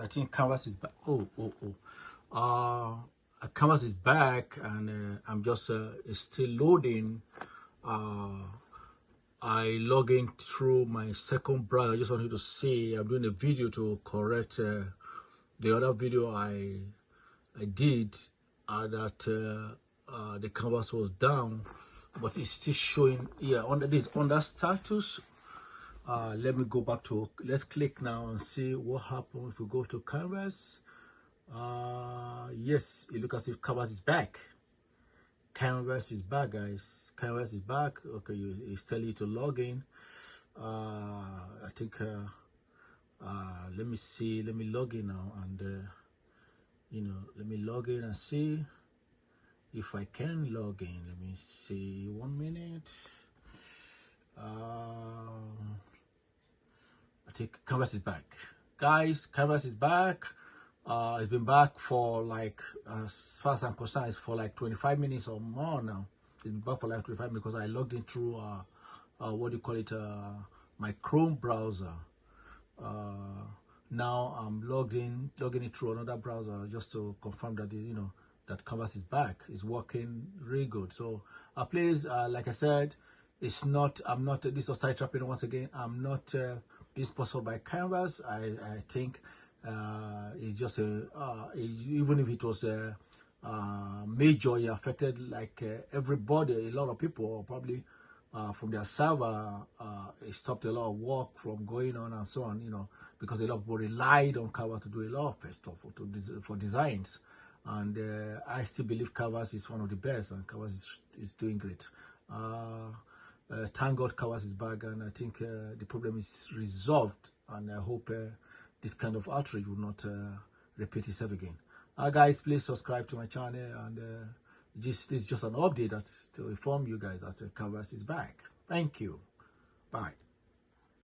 I think Canvas is back. Canvas is back, and I'm just it's still loading. I log in through my second browser. I just want you to see I'm doing a video to correct the other video I did that the canvas was down, but it's still showing here under this under status. Let me go back to, let's click now and see what happens if we go to Canvas. Yes, it looks as if Canvas is back. Canvas is back, guys. Canvas is back. Okay, it's telling you to log in. I think let me see, let me log in now, and let me log in and see if I can log in. Let me see, 1 minute. I think Canvas is back, guys. Canvas is back. It's been back for like, as far as I'm concerned, it's for like 25 minutes or more now. It's been back for like 25 minutes because I logged in through what do you call it, my Chrome browser. Now I'm logging it through another browser just to confirm that that Canvas is back. It's working really good. So please, like I said, it's not, I'm not, this is side trapping once again. I'm not being sponsored by Canvas. I think it's just even if it was majorly affected, like everybody, a lot of people probably from their server, it stopped a lot of work from going on and so on, because a lot of people relied on Canvas to do a lot of stuff for designs. And I still believe Canvas is one of the best, and Canvas is doing great. Thank God Canvas is back, and I think the problem is resolved, and I hope this kind of outrage will not repeat itself again. Guys, please subscribe to my channel, and this is just an update to inform you guys that Canvas is back. Thank you. Bye.